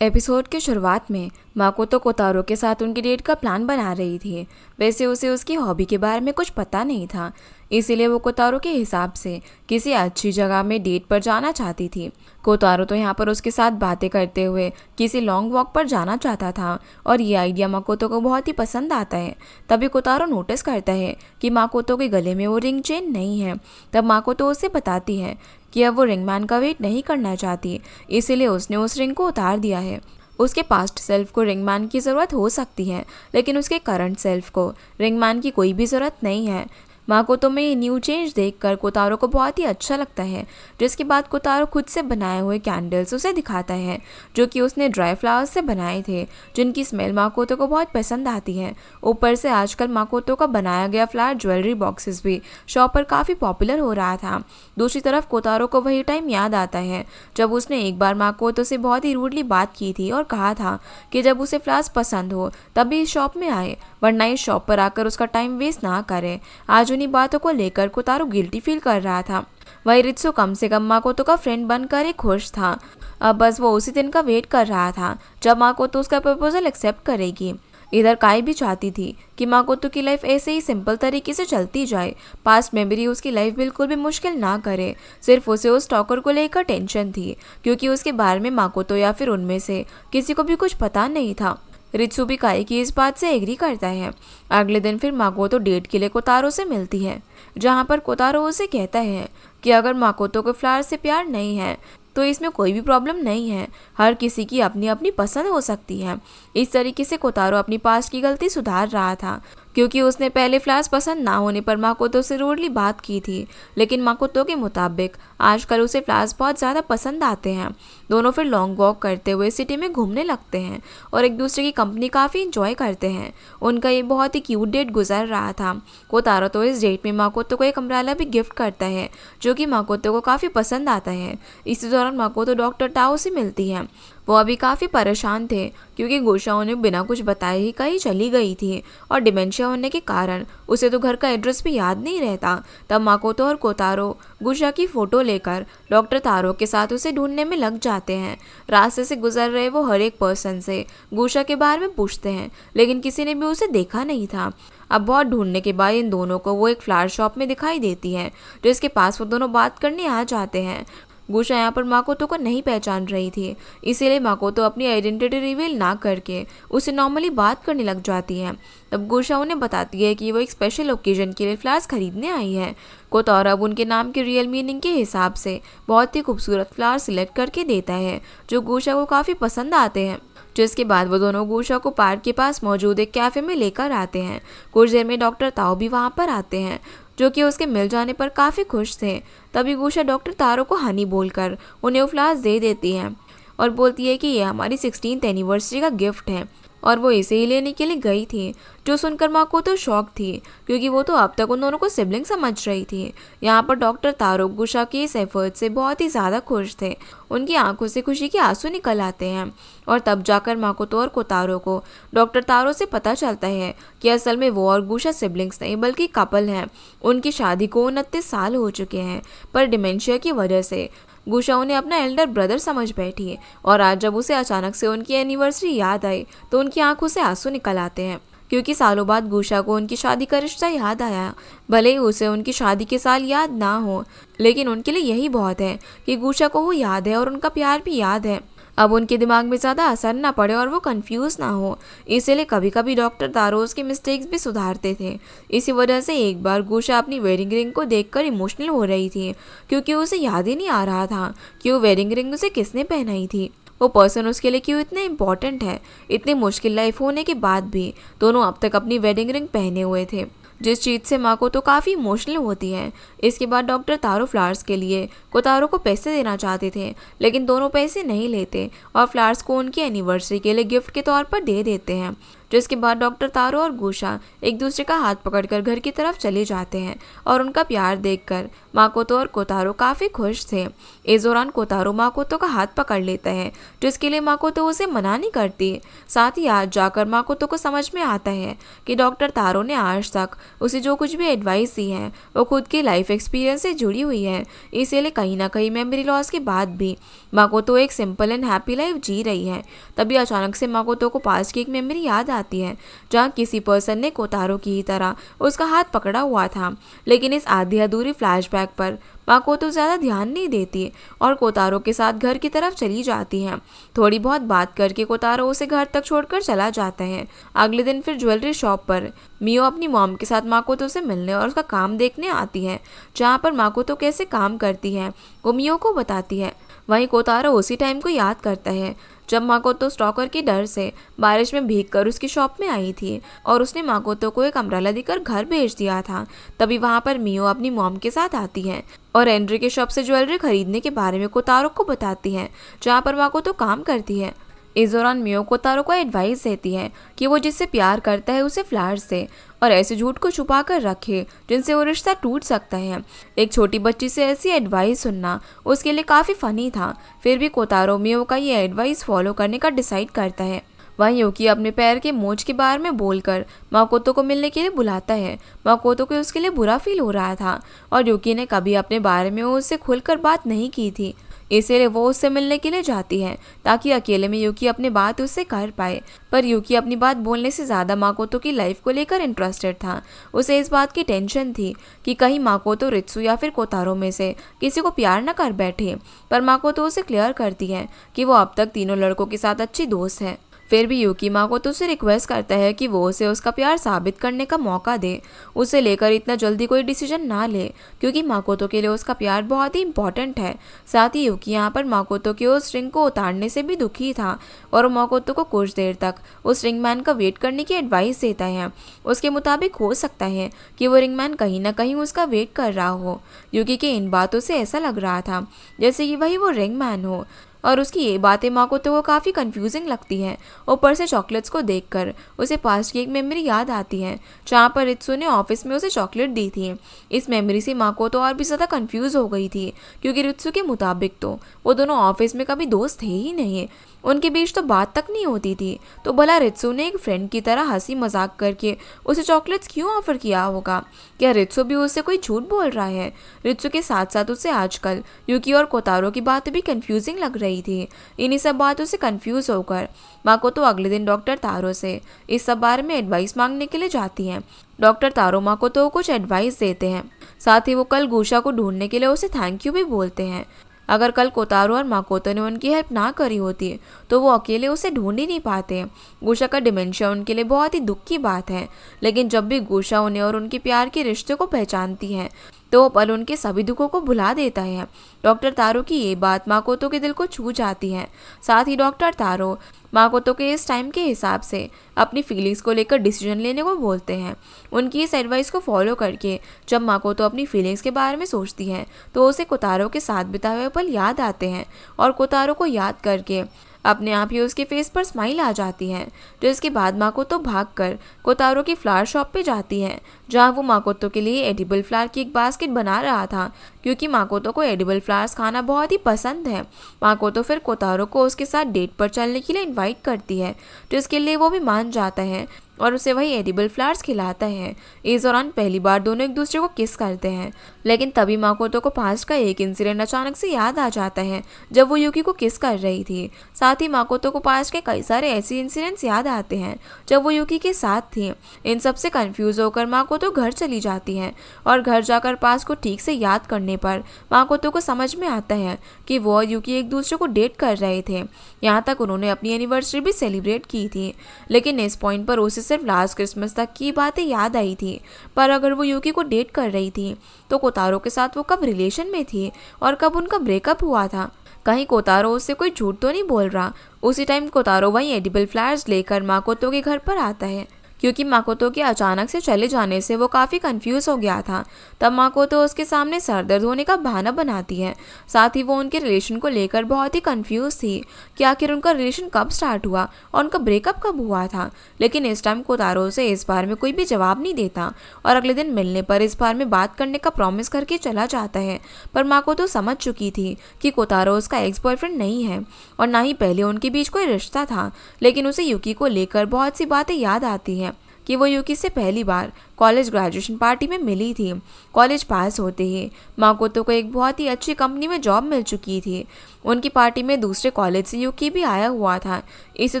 Episode की शुरुआत में माकोतो कोतारो के साथ उनकी डेट का प्लान बना रही थी। वैसे उसे उसकी हॉबी के बारे में कुछ पता नहीं था, इसीलिए वो कोतारो के हिसाब से किसी अच्छी जगह में डेट पर जाना चाहती थी। कोतारो तो यहाँ पर उसके साथ बातें करते हुए किसी लॉन्ग वॉक पर जाना चाहता था और ये आइडिया माकोतो को बहुत ही पसंद आता है। तभी कोतारो नोटिस करता है कि माकोतो के गले में वो रिंग चेन नहीं है। तब माकोतो उसे बताती है कि अब वो रिंगमैन का वेट नहीं करना चाहती, इसीलिए उसने उस रिंग को उतार दिया है। उसके पास्ट सेल्फ को रिंगमैन की ज़रूरत हो सकती है, लेकिन उसके करंट सेल्फ को रिंगमैन की कोई भी ज़रूरत नहीं है। माकोतो में ये न्यू चेंज देखकर कोतारो को बहुत ही अच्छा लगता है, जिसके बाद कोतारो खुद से बनाए हुए कैंडल्स उसे दिखाता है, जो कि उसने ड्राई फ्लावर्स से बनाए थे, जिनकी स्मेल माकोतो को बहुत पसंद आती है। ऊपर से आजकल माकोतो का बनाया गया फ्लावर ज्वेलरी बॉक्सेस भी शॉप पर काफ़ी पॉपुलर हो रहा था। दूसरी तरफ कोतारो को वही टाइम याद आता है जब उसने एक बार माकोतो से बहुत ही रूडली बात की थी और कहा था कि जब उसे फ्लावर्स पसंद हो तभी इस शॉप में आए, वरना इस शॉप पर आकर उसका टाइम वेस्ट ना करे। आज उन्हीं बातों को लेकर कोतारो गिल्टी फील कर रहा था। वही रित्सु कम से कम माकोतो का फ्रेंड बनकर एक खुश था। अब बस वो उसी दिन का वेट कर रहा था जब माकोतो उसका प्रपोजल एक्सेप्ट करेगी। इधर काई भी चाहती थी कि माकोतो की लाइफ ऐसे ही सिंपल तरीके से चलती जाए। पास्ट मेमोरी उसकी लाइफ बिल्कुल भी मुश्किल ना करे। सिर्फ उसे उस स्टॉकर को लेकर टेंशन थी, क्योंकि उसके बारे में माकोतो या फिर उनमें से किसी को भी कुछ पता नहीं था। रित्सु भी काई की इस बात से एग्री करता है। अगले दिन फिर माकोतो डेट के लिए कोतारो से मिलती है, जहाँ पर कोतारो उसे कहता है कि अगर माकोतो को फ्लावर से प्यार नहीं है तो इसमें कोई भी प्रॉब्लम नहीं है, हर किसी की अपनी अपनी पसंद हो सकती है। इस तरीके से कोतारो अपनी पास्ट की गलती सुधार रहा था, क्योंकि उसने पहले फ्लावर्स पसंद ना होने पर माकोतो से रूडली बात की थी, लेकिन माकोतो के मुताबिक आजकल उसे फ्लावर्स बहुत ज़्यादा पसंद आते हैं। दोनों फिर लॉन्ग वॉक करते हुए सिटी में घूमने लगते हैं और एक दूसरे की कंपनी काफ़ी इंजॉय करते हैं। उनका ये बहुत ही क्यूट डेट गुजर रहा था। कोतारो तो इस डेट में माकोतो को एक अम्ब्रेला भी गिफ्ट करता है, जो कि माकोतो को काफ़ी पसंद आता है। इसी दौरान माकोतो डॉक्टर टाओ से मिलती है। वो अभी काफ़ी परेशान थे, क्योंकि गुशा उन्हें बिना कुछ बताए ही कहीं चली गई थी और डिमेंशिया होने के कारण उसे तो घर का एड्रेस भी याद नहीं रहता। तब माकोतो और कोतारो गुशा की फ़ोटो लेकर डॉक्टर तारो के साथ उसे ढूंढने में लग जाते हैं। रास्ते से गुजर रहे वो हर एक पर्सन से गुशा के बारे में पूछते हैं, लेकिन किसी ने भी उसे देखा नहीं था। अब बहुत ढूंढने के बाद इन दोनों को वो एक फ्लावर शॉप में दिखाई देती है, जिसके पास वो दोनों बात करने आ जाते हैं। गुशा यहाँ पर माकोतो को नहीं पहचान रही थी, इसीलिए माकोतो अपनी आइडेंटिटी रिवील ना करके उसे नॉर्मली बात करने लग जाती है। तब गुशा उन्हें बताती है कि वो एक स्पेशल ओकेजन के लिए फ्लावर्स खरीदने आई है। कोतारो अब उनके नाम की रियल मीनिंग के हिसाब से बहुत ही खूबसूरत फ्लावर सिलेक्ट करके देता है, जो गुशा को काफ़ी पसंद आते हैं। जिसके बाद वो दोनों गुशा को पार्क के पास मौजूद एक कैफ़े में लेकर आते हैं। कुछ देर में डॉक्टर ताओ भी वहाँ पर आते हैं, जो कि उसके मिल जाने पर काफ़ी खुश थे। तभी गुशा डॉक्टर तारो को हनी बोलकर उन्हें वो फ्लावर्स दे देती है और बोलती है कि ये हमारी 16th एनिवर्सरी का गिफ्ट है और वो इसे ही लेने के लिए गई थी। जो सुनकर माकोतो शॉक थी, क्योंकि वो तो अब तक उन दोनों को सिबलिंग समझ रही थी। यहाँ पर डॉक्टर तारो गुशा के इस एफर्ट से बहुत ही ज़्यादा खुश थे। उनकी आंखों से खुशी के आंसू निकल आते हैं और तब जाकर माकोतो और कोतारो को डॉक्टर तारो से पता चलता है कि असल में वो और गुशा सिबलिंग्स नहीं बल्कि कपल हैं। उनकी शादी को 29 साल हो चुके हैं, पर डिमेंशिया की वजह से गुशा उन्हें अपना एल्डर ब्रदर समझ बैठी और आज जब उसे अचानक से उनकी एनिवर्सरी याद आई तो उनकी आंखों से आंसू निकल आते हैं, क्योंकि सालों बाद गुशा को उनकी शादी का रिश्ता याद आया। भले ही उसे उनकी शादी के साल याद ना हो, लेकिन उनके लिए यही बहुत है कि गुशा को वो याद है और उनका प्यार भी याद है। अब उनके दिमाग में ज़्यादा असर ना पड़े और वो कंफ्यूज ना हो, इसीलिए कभी कभी डॉक्टर तारो उसके मिस्टेक्स भी सुधारते थे। इसी वजह से एक बार गुशा अपनी वेडिंग रिंग को देखकर इमोशनल हो रही थी, क्योंकि उसे याद ही नहीं आ रहा था कि वो वेडिंग रिंग उसे किसने पहनाई थी, वो पर्सन उसके लिए क्यों इतने इम्पॉर्टेंट है। इतनी मुश्किल लाइफ होने के बाद भी दोनों अब तक अपनी वेडिंग रिंग पहने हुए थे, जिस चीज़ से माकोतो काफ़ी इमोशनल होती है। इसके बाद डॉक्टर तारो फ्लावर्स के लिए कोतारो को पैसे देना चाहते थे, लेकिन दोनों पैसे नहीं लेते और फ्लावर्स को उनकी एनिवर्सरी के लिए गिफ्ट के तौर पर दे देते हैं। जिसके बाद डॉक्टर तारो और गुशा एक दूसरे का हाथ पकड़कर घर की तरफ चले जाते हैं और उनका प्यार देखकर माकोतो और कोतारो काफी खुश थे। इस दौरान कोतारो माकोतो का हाथ पकड़ लेता है, जिसके लिए माकोतो उसे मना नहीं करती। साथ ही आज जाकर माकोतो को समझ में आता है कि डॉक्टर तारो ने आज तक उसे जो कुछ भी एडवाइस दी है वो खुद की लाइफ एक्सपीरियंस से जुड़ी हुई है, इसीलिए कहीं ना कहीं मेमोरी लॉस के बाद भी माकोतो एक सिंपल एंड हैप्पी लाइफ जी रही है। तभी अचानक से माकोतो को पास की एक मेमोरी याद आती है, जहाँ किसी पर्सन ने कोतारो की ही तरह उसका हाथ पकड़ा हुआ था। लेकिन इस आधी अधूरी फ्लैशबैक पर माकोतो ज़्यादा ध्यान नहीं देती और कोतारो के साथ घर की तरफ चली जाती है। थोड़ी बहुत बात करके कोतारो उसे घर तक छोड़कर चला जाता है। अगले दिन फिर ज्वेलरी शॉप पर मियो अपनी मॉम के साथ माकोतो से मिलने और उसका काम देखने आती है, जहाँ पर माकोतो कैसे काम करती है वो मियो को बताती है। वहीं कोतारो उसी टाइम को याद करता है जब माकोतो स्टॉकर के डर से बारिश में भीगकर उसकी शॉप में आई थी और उसने माकोतो को एक अम्ब्रेला देकर घर भेज दिया था। तभी वहां पर मियो अपनी मॉम के साथ आती है और एंड्री के शॉप से ज्वेलरी खरीदने के बारे में कोतारो को बताती है, जहाँ पर माकोतो काम करती है। इस दौरान मियो कोतारो को एडवाइस देती है कि वो जिससे प्यार करता है उसे फ्लावर्स दे और ऐसे झूठ को छुपा कर रखे जिनसे वो रिश्ता टूट सकता है। एक छोटी बच्ची से ऐसी एडवाइस सुनना उसके लिए काफ़ी फ़नी था। फिर भी कोतारो मियो का ये एडवाइस फॉलो करने का डिसाइड करता है। वहीं यूकी अपने पैर के मोच के बारे में बोलकर माकोतो को मिलने के लिए बुलाता है। माकोतो को उसके लिए बुरा फील हो रहा था और यूकी ने कभी अपने बारे में उससे खुलकर बात नहीं की थी, इसीलिए वो उससे मिलने के लिए जाती है ताकि अकेले में यूकी अपनी बात उससे कर पाए। पर यूकी अपनी बात बोलने से ज़्यादा माकोतो की लाइफ को लेकर इंटरेस्टेड था। उसे इस बात की टेंशन थी कि कहीं माकोतो रित्सु या फिर कोतारो में से किसी को प्यार न कर बैठे। पर माकोतो उसे क्लियर करती है कि वो अब तक तीनों लड़कों के साथ अच्छी दोस्त है। फिर भी यूकी माकोतो से रिक्वेस्ट करता है कि वो उसे उसका प्यार साबित करने का मौका दे, उसे लेकर इतना जल्दी कोई डिसीजन ना ले, क्योंकि माकोतो के लिए उसका प्यार बहुत ही इंपॉर्टेंट है। साथ ही यूकी यहाँ पर माकोतो के उस रिंग को उतारने से भी दुखी था और माकोतो को कुछ देर तक उस रिंगमैन का वेट करने की एडवाइस देता है। उसके मुताबिक हो सकता है कि वो रिंगमैन कहीं ना कहीं उसका वेट कर रहा हो। यूकी के इन बातों से ऐसा लग रहा था जैसे कि वही वो रिंगमैन हो और उसकी ये बातें माकोतो को काफ़ी कंफ्यूजिंग लगती हैं। ऊपर से चॉकलेट्स को देखकर उसे पास की एक मेमोरी याद आती है, जहाँ पर रित्सु ने ऑफिस में उसे चॉकलेट दी थी। इस मेमोरी से माकोतो और भी ज़्यादा कंफ्यूज हो गई थी, क्योंकि रित्सु के मुताबिक तो वो दोनों ऑफिस में कभी दोस्त थे ही नहीं, उनके बीच तो बात तक नहीं होती थी। तो भला रित्सु ने एक फ्रेंड की तरह हंसी मजाक करके उसे चॉकलेट्स क्यों ऑफर किया होगा? क्या रित्सु भी उससे कोई झूठ बोल रहा है? रित्सु के साथ साथ उसे आजकल यूकी और कोतारो की बातें भी कंफ्यूजिंग लग रही थी। इन्हीं सब बातों से कंफ्यूज होकर माकोतो अगले दिन डॉक्टर तारो से इस सब बारे में एडवाइस मांगने के लिए जाती हैं। डॉक्टर तारो माकोतो को कुछ एडवाइस देते हैं, साथ ही वो कल गुशा को ढूंढने के लिए उसे थैंक यू भी बोलते हैं। अगर कल कोतारो और माकोतो ने उनकी हेल्प ना करी होती तो वो अकेले उसे ढूंढ ही नहीं पाते। गुशा का डिमेंशिया उनके लिए बहुत ही दुख की बात है, लेकिन जब भी गुशा उन्हें और उनके प्यार के रिश्ते को पहचानती है तो वो पल उनके सभी दुखों को भुला देता है। डॉक्टर तारो की ये बात माकोतो के दिल को छू जाती है। साथ ही डॉक्टर तारो माकोतो के इस टाइम के हिसाब से अपनी फीलिंग्स को लेकर डिसीजन लेने को बोलते हैं। उनकी इस एडवाइस को फॉलो करके जब माकोतो अपनी फीलिंग्स के बारे में सोचती है तो उसे कोतारो के साथ बिताए हुए पल याद आते हैं और कोतारो को याद करके अपने आप ही उसके फेस पर स्माइल आ जाती है। जिसके बाद माकोतो भागकर कोतारो की फ्लावर शॉप पे जाती है, जहाँ वो माकोतो के लिए एडिबल फ्लावर की एक बास्केट बना रहा था, क्योंकि माकोतो को एडिबल फ्लावर्स खाना बहुत ही पसंद है। माकोतो फिर कोतारो को उसके साथ डेट पर चलने के लिए इनवाइट करती है, जिसके लिए वो भी मान जाता है और उसे वही एडिबल फ्लावर्स खिलाता है। इस दौरान पहली बार दोनों एक दूसरे को किस करते हैं, लेकिन तभी माकोतो को पास्ट का एक इंसिडेंट अचानक से याद आ जाता है जब वो यूकी को किस कर रही थी। साथ ही माकोतो को पास्ट के कई सारे ऐसे इंसिडेंट्स याद आते हैं जब वो यूकी के साथ थी। इन सब से कंफ्यूज होकर माकोतो घर चली जाती है और घर जाकर पास्ट को ठीक से याद करने पर माकोतो को समझ में आता है कि वो और यूकी एक दूसरे को डेट कर रहे थे। यहाँ तक उन्होंने अपनी एनिवर्सरी भी सेलिब्रेट की थी, लेकिन इस पॉइंट पर उसे सिर्फ लास्ट क्रिसमस तक की बातें याद आई थी। पर अगर वो यूकी को डेट कर रही थी तो कोतारो के साथ वो कब रिलेशन में थी और कब उनका ब्रेकअप हुआ था? कहीं कोतारो उससे कोई झूठ तो नहीं बोल रहा? उसी टाइम कोतारो वहीं एडिबल फ्लावर्स लेकर माकोतो के घर पर आता है, क्योंकि माकोतो के अचानक से चले जाने से वो काफ़ी कंफ्यूज हो गया था। तब माकोतो उसके सामने सर दर्द होने का बहाना बनाती है। साथ ही वो उनके रिलेशन को लेकर बहुत ही कंफ्यूज थी कि आखिर उनका रिलेशन कब स्टार्ट हुआ और उनका ब्रेकअप कब हुआ था। लेकिन इस टाइम कोतारो से इस बार में कोई भी जवाब नहीं देता और अगले दिन मिलने पर इस बार में बात करने का प्रॉमिस करके चला जाता है। पर माकोतो समझ चुकी थी कि कोतारो उसका एक्स बॉयफ्रेंड नहीं है और ना ही पहले उनके बीच कोई रिश्ता था। लेकिन उसे युकी को लेकर बहुत सी बातें याद आती हैं कि वो युकी से पहली बार कॉलेज ग्रेजुएशन पार्टी में मिली थी। कॉलेज पास होते ही माकोतो को एक बहुत ही अच्छी कंपनी में जॉब मिल चुकी थी। उनकी पार्टी में दूसरे कॉलेज से युकी भी आया हुआ था। इसी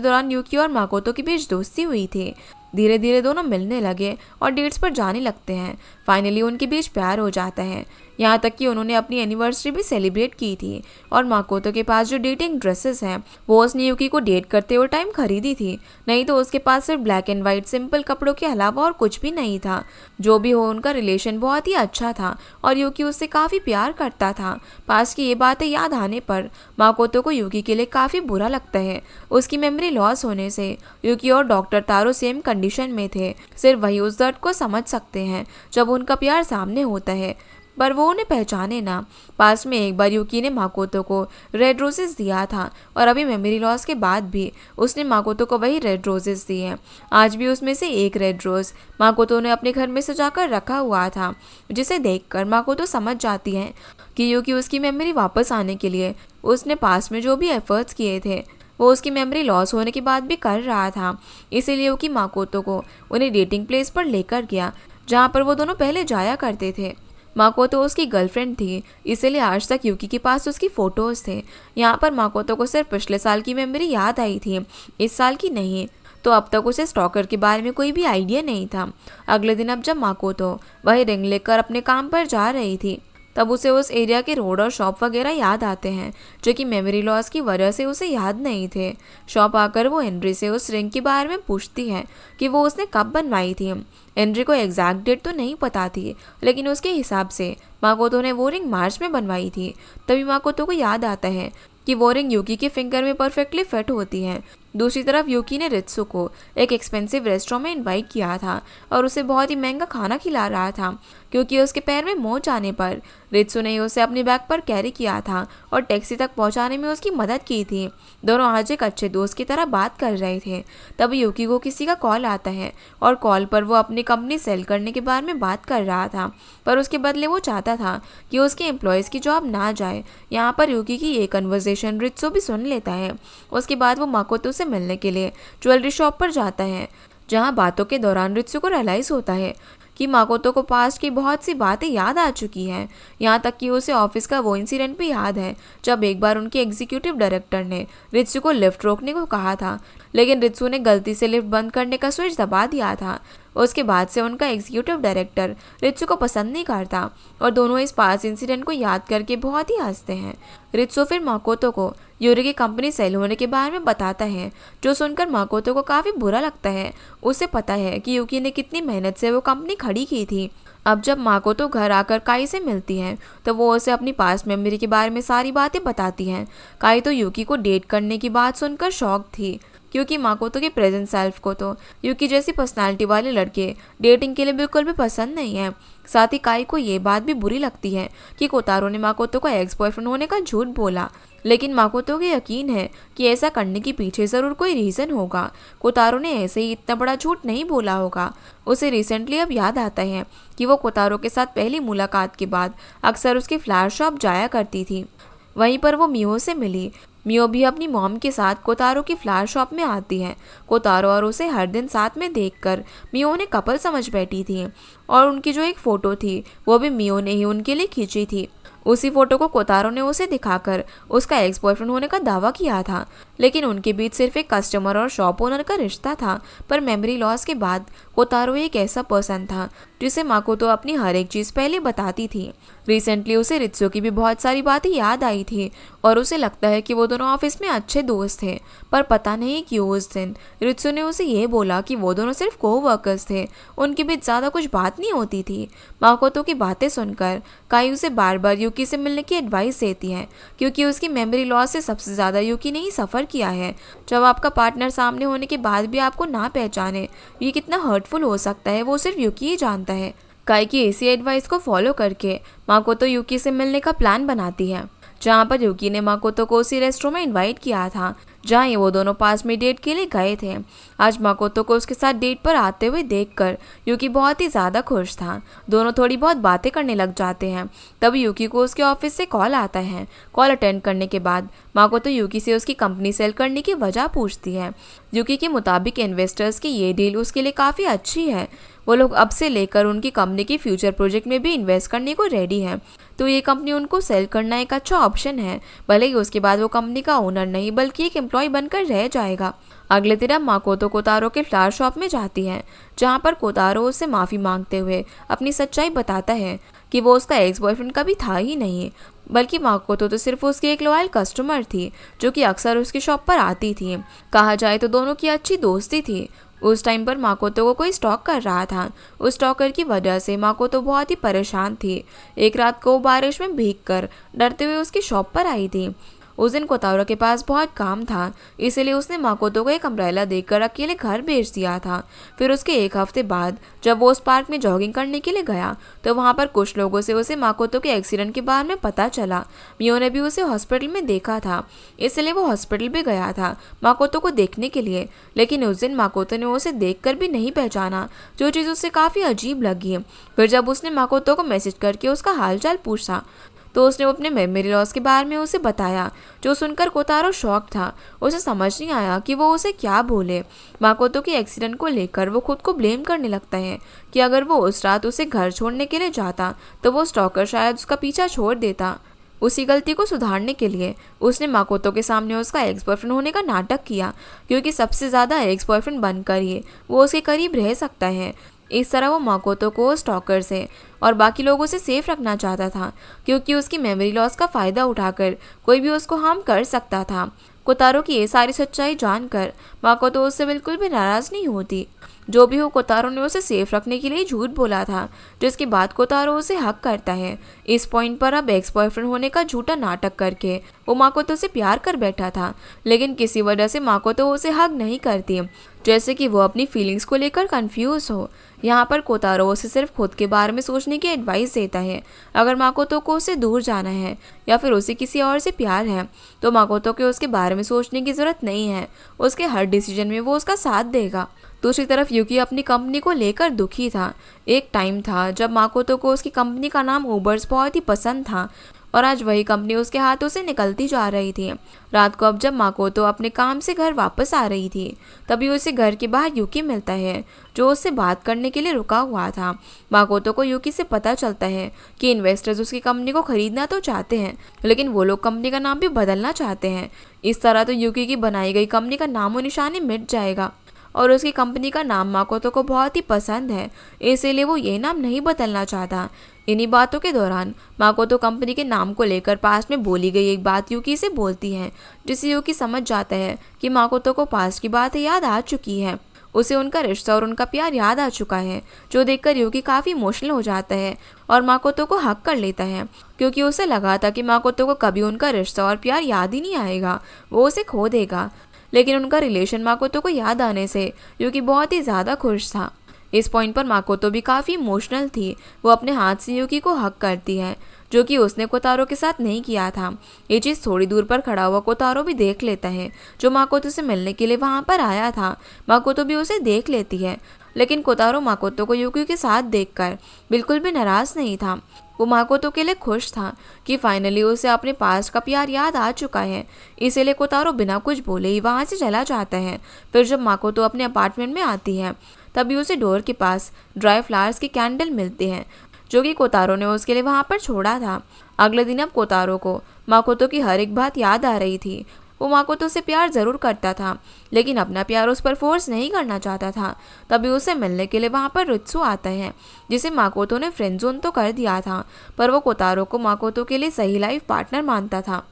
दौरान युकी और माकोतो के बीच दोस्ती हुई थी। धीरे धीरे दोनों मिलने लगे और डेट्स पर जाने लगते हैं। फाइनली उनके बीच प्यार हो जाता है। यहाँ तक कि उन्होंने अपनी एनिवर्सरी भी सेलिब्रेट की थी और माकोतो के पास जो डेटिंग ड्रेसेस हैं वो उसने युकी को डेट करते हुए टाइम खरीदी थी। नहीं तो उसके पास सिर्फ ब्लैक एंड वाइट सिंपल कपड़ों के अलावा और कुछ भी नहीं था। जो भी हो, उनका रिलेशन बहुत ही अच्छा था और युकी उससे काफ़ी प्यार करता था। पास की ये बातें याद आने पर माकोतो को युकी के लिए काफ़ी बुरा लगता है। उसकी मेमोरी लॉस होने से युकी और डॉक्टर तारो सेम कंडीशन में थे। सिर्फ वही उस दर्द को समझ सकते हैं जब उनका प्यार सामने होता है, पर वो उन्हें पहचाने ना। पास में एक बार युकी ने माकोतो को रेड रोजेस दिया था और अभी मेमोरी लॉस के बाद भी उसने माकोतो को वही रेड रोजेस दिए हैं। आज भी उसमें से एक रेड रोज माकोतो ने अपने घर में सजाकर रखा हुआ था, जिसे देखकर माकोतो समझ जाती है कि युकी उसकी मेमोरी वापस आने के लिए उसने पास में जो भी एफर्ट्स किए थे वो उसकी मेमोरी लॉस होने के बाद भी कर रहा था। इसीलिए युकी माकोतो को उन्हें डेटिंग प्लेस पर लेकर गया जहाँ पर वो दोनों पहले जाया करते थे। माकोतो उसकी गर्लफ्रेंड थी, इसीलिए आज तक युकी के पास उसकी फ़ोटोज़ थे। यहाँ पर माकोतो को सिर्फ पिछले साल की मेमोरी याद आई थी, इस साल की नहीं। तो अब तक उसे स्टॉकर के बारे में कोई भी आइडिया नहीं था। अगले दिन अब जब माकोतो वही रिंग लेकर अपने काम पर जा रही थी तब उसे उस एरिया के रोड और शॉप वगैरह याद आते हैं जो कि मेमोरी लॉस की वजह से उसे याद नहीं थे। शॉप आकर वो हेनरी से उस रिंग के बारे में पूछती है कि वो उसने कब बनवाई थी। हेनरी को एग्जैक्ट डेट तो नहीं पता थी, लेकिन उसके हिसाब से माकोतो ने वो रिंग मार्च में बनवाई थी। तभी माकोतो को याद आता है कि वो रिंग युकी के फिंगर में परफेक्टली फिट होती है। दूसरी तरफ युकी ने रित्सु को एक एक्सपेंसिव रेस्टोरेंट में इनवाइट किया था और उसे बहुत ही महंगा खाना खिला रहा था, क्योंकि उसके पैर में मोच आने पर रित्सु ने उसे अपने बैग पर कैरी किया था और टैक्सी तक पहुंचाने में उसकी मदद की थी। दोनों आज एक अच्छे दोस्त की तरह बात कर रहे थे। तभी युकी को किसी का कॉल आता है और कॉल पर वो अपनी कंपनी सेल करने के बारे में बात कर रहा था, पर उसके बदले वो चाहता था कि उसके एम्प्लॉयज़ की जॉब ना जाए। यहाँ पर युकी की ये कन्वर्सेशन रित्सु भी सुन लेता है। उसके बाद वो माकोतो से मिलने के लिए ज्वेलरी शॉप पर जाता है, जहाँ बातों के दौरान रित्सु को रियलाइज होता है कि माकोतो को पास्ट की बहुत सी बातें याद आ चुकी हैं। यहाँ तक कि उसे ऑफिस का वो इंसिडेंट भी याद है जब एक बार उनके एग्जीक्यूटिव डायरेक्टर ने रित्सु को लिफ्ट रोकने को कहा था, लेकिन रित्सु ने गलती से लिफ्ट बंद करने का स्विच दबा दिया था। उसके बाद से उनका एग्जीक्यूटिव डायरेक्टर रित्सु को पसंद नहीं करता और दोनों इस पास इंसिडेंट को याद करके बहुत ही हंसते हैं। रित्सु फिर माकोतो को यूरी की कंपनी सेल होने के बारे में बताता है, जो सुनकर माकोतो को काफ़ी बुरा लगता है। उसे पता है कि युकी ने कितनी मेहनत से वो कंपनी खड़ी की थी। अब जब माकोतो घर आकर काई से मिलती है तो वो उसे अपनी पास्ट मेमोरी के बारे में सारी बातें बताती हैं। काई तो युकी को डेट करने की बात सुनकर शॉक थी, क्योंकि माकोतो के प्रेजेंट सेल्फ को तो युकी जैसी पर्सनालिटी वाले लड़के डेटिंग के लिए बिल्कुल भी पसंद नहीं है। साथ ही काई को ये बात भी बुरी लगती है कि कोतारो ने माकोतो को एक्स बॉयफ्रेंड होने का झूठ बोला, लेकिन माकोतो को यकीन है कि ऐसा करने के पीछे ज़रूर कोई रीज़न होगा। कोतारो ने ऐसे ही इतना बड़ा झूठ नहीं बोला होगा। उसे रिसेंटली अब याद आता है कि वो कोतारो के साथ पहली मुलाकात के बाद अक्सर उसकी फ्लावर शॉप जाया करती थी। वहीं पर वो मियो से मिली। मियो भी अपनी मॉम के साथ कोतारो की फ्लावर शॉप में आती है। कोतारो और उसे हर दिन साथ में देखकर मियो उन्हें कपल समझ बैठी थी और उनकी जो एक फ़ोटो थी वो भी मियो ने ही उनके लिए खींची थी। उसी फोटो को कोतारो ने उसे दिखाकर उसका एक्स बॉयफ्रेंड होने का दावा किया था, लेकिन उनके बीच सिर्फ एक कस्टमर और शॉप ओनर का रिश्ता था। पर मेमोरी लॉस के बाद कोतारो एक ऐसा पर्सन था जिसे माकोतो अपनी हर एक चीज़ पहले बताती थी। रिसेंटली उसे रित्सु की भी बहुत सारी बातें याद आई थी और उसे लगता है कि वो दोनों ऑफिस में अच्छे दोस्त थे, पर पता नहीं क्यों उस दिन रित्सु ने उसे ये बोला कि वो दोनों सिर्फ कोवर्कर्स थे, उनके बीच ज़्यादा कुछ बात नहीं होती थी। माकोतो की बातें सुनकर काई उसे बार बार यूकी से मिलने की एडवाइस देती है, क्योंकि उसकी मेमोरी लॉस से सबसे ज़्यादा यूकी ने ही सफ़र किया है। जब आपका पार्टनर सामने होने के बाद भी आपको ना पहचाने, ये कितना हर्टफुल हो सकता है वो सिर्फ यूकी ही जानता है। काई की इसी एडवाइस को फॉलो करके माकोतो यूकी से मिलने का प्लान बनाती है, जहाँ पर यूकी ने माकोतो को उसी रेस्टोरेंट में इनवाइट किया था जहाँ ये वो दोनों पास में डेट के लिए गए थे। आज माकोतो को उसके साथ डेट पर आते हुए देखकर यूकी बहुत ही ज़्यादा खुश था। दोनों थोड़ी बहुत बातें करने लग जाते हैं। तभी यूकी को उसके ऑफिस से कॉल आता है। कॉल अटेंड करने के बाद माकोतो यूकी से उसकी कंपनी सेल करने की वजह पूछती है। यूकी के मुताबिक इन्वेस्टर्स की ये डील उसके लिए काफ़ी अच्छी है। वो लोग अब से लेकर उनकी कंपनी की फ्यूचर प्रोजेक्ट में भी इन्वेस्ट करने को रेडी है, तो ये कंपनी उनको सेल करना एक अच्छा ऑप्शन है। भले ही उसके बाद वो कंपनी का ओनर नहीं बल्कि एक एम्प्लॉय बनकर रह जाएगा। अगले दिन अब माकोतो कोतारो के फ्लावर शॉप में जाती है, जहाँ पर कोतारो उससे माफ़ी मांगते हुए अपनी सच्चाई बताता है कि वो उसका एक्स बॉयफ्रेंड कभी था ही नहीं, बल्कि माकोतो तो सिर्फ उसकी एक लॉयल कस्टमर थी जो कि अक्सर उसकी शॉप पर आती थी। कहा जाए तो दोनों की अच्छी दोस्ती थी। उस टाइम पर माकोतो को कोई स्टॉक कर रहा था। उस स्टॉकर की वजह से माकोतो बहुत ही परेशान थी। एक रात को वो बारिश में भीगकर डरते हुए उसकी शॉप पर आई थी। उस दिन कोतारो के पास बहुत काम था, इसीलिए उसने माकोतो को एक अम्ब्रेला देकर अकेले घर भेज दिया था। फिर उसके एक हफ्ते बाद जब वो उस पार्क में जॉगिंग करने के लिए गया तो वहाँ पर कुछ लोगों से उसे माकोतो के एक्सीडेंट के बारे में पता चला। मियो ने भी उसे हॉस्पिटल में देखा था, इसलिए वो हॉस्पिटल भी गया था माकोतो को देखने के लिए। लेकिन उस दिन माकोतो ने उसे देखकर भी नहीं पहचाना, जो चीज़ उसे काफ़ी अजीब लगी। फिर जब उसने माकोतो को मैसेज करके उसका हालचाल पूछा तो उसने अपने मेमोरी लॉस के बारे में उसे बताया, जो सुनकर कोतारो शॉक था। उसे समझ नहीं आया कि वो उसे क्या बोले। माकोतो के एक्सीडेंट को लेकर वो खुद को ब्लेम करने लगता है कि अगर वो उस रात उसे घर छोड़ने के लिए जाता तो वो स्टॉकर शायद उसका पीछा छोड़ देता। उसी गलती को सुधारने के लिए उसने माकोतो के सामने उसका एक्स बॉयफ्रेंड होने का नाटक किया, क्योंकि सबसे ज़्यादा एक्स बॉयफ्रेंड बनकर ही वो उसके करीब रह सकता है। इस तरह वो माकोतो को स्टॉकर से और बाकी लोगों से सेफ रखना चाहता था, क्योंकि उसकी मेमोरी लॉस का फ़ायदा उठाकर कोई भी उसको हार्म कर सकता था। कोतारो की ये सारी सच्चाई जानकर माकोतो उससे बिल्कुल भी नाराज़ नहीं होती। जो भी हो, कोतारो ने उसे सेफ रखने के लिए झूठ बोला था, जिसके बाद कोतारो उसे हक करता है। इस पॉइंट पर अब एक्स बॉयफ्रेंड होने का झूठा नाटक करके वो माकोतो से प्यार कर बैठा था, लेकिन किसी वजह से माकोतो उसे हक नहीं करती, जैसे कि वो अपनी फीलिंग्स को लेकर कंफ्यूज हो। यहाँ पर कोतारो उसे सिर्फ खुद के बारे में सोचने की एडवाइस देता है। अगर माकोतो को उससे दूर जाना है या फिर उसे किसी और से प्यार है तो माकोतो के उसके बारे में सोचने की ज़रूरत नहीं है। उसके हर डिसीजन में वो उसका साथ देगा। दूसरी तरफ यूकी अपनी कंपनी को लेकर दुखी था। एक टाइम था जब माकोतो को उसकी कंपनी का नाम ऊबर्स बहुत ही पसंद था और आज वही कंपनी उसके हाथों से निकलती जा रही थी। रात को अब जब माकोतो अपने काम से घर वापस आ रही थी तभी उसे घर के बाहर यूकी मिलता है, जो उससे बात करने के लिए रुका हुआ था। माकोतो को यूकी से पता चलता है कि इन्वेस्टर्स उसकी कंपनी को खरीदना तो चाहते हैं, लेकिन वो लोग कंपनी का नाम भी बदलना चाहते हैं। इस तरह तो यूकी की बनाई गई कंपनी का नामो निशान ही मिट जाएगा और उसकी कंपनी का नाम माकोतो को बहुत ही पसंद है, इसीलिए वो ये नाम नहीं बदलना चाहता। इन्हीं बातों के दौरान माकोतो कंपनी के नाम को लेकर पास्ट में बोली गई एक बात यूकी से बोलती है, जिससे यूकी समझ जाता है कि माकोतो को पास्ट की बातें याद आ चुकी है। उसे उनका रिश्ता और उनका प्यार याद आ चुका है, जो देखकर यूकी काफ़ी इमोशनल हो जाता है और माकोतो को हक कर लेता है, क्योंकि उसे लगा था कि माकोतो को कभी उनका रिश्ता और प्यार याद ही नहीं आएगा, वो उसे खो देगा। लेकिन उनका रिलेशन माकोतो को याद आने से यूकी बहुत ही ज़्यादा खुश था। इस पॉइंट पर माकोतो भी काफ़ी इमोशनल थी। वो अपने हाथ से यूकी को हक करती है, जो कि उसने कोतारो के साथ नहीं किया था। ये चीज़ थोड़ी दूर पर खड़ा हुआ कोतारो भी देख लेता है, जो माकोतो से मिलने के लिए वहाँ पर आया था। माकोतो भी उसे देख लेती है, लेकिन कोतारो माकोतो को यूकी के साथ देखकर बिल्कुल भी नाराज़ नहीं था। वो माकोतो के लिए खुश था कि फाइनली उसे अपने पास्ट का प्यार याद आ चुका है, इसीलिए कोतारो बिना कुछ बोले ही वहाँ से चला जाता है। फिर जब माकोतो अपने अपार्टमेंट में आती है तभी उसे डोर के पास ड्राई फ्लावर्स के कैंडल मिलते हैं, जो कि कोतारो ने उसके लिए वहाँ पर छोड़ा था। अगले दिन अब कोतारो को माकोतो की हर एक बात याद आ रही थी। वो माकोतो से प्यार ज़रूर करता था, लेकिन अपना प्यार उस पर फोर्स नहीं करना चाहता था। तभी उसे मिलने के लिए वहाँ पर रित्सु आता है, जिसे माकोतो ने फ्रेंड जोन तो कर दिया था, पर वो कोतारो को माकोतो के लिए सही लाइफ पार्टनर मानता था।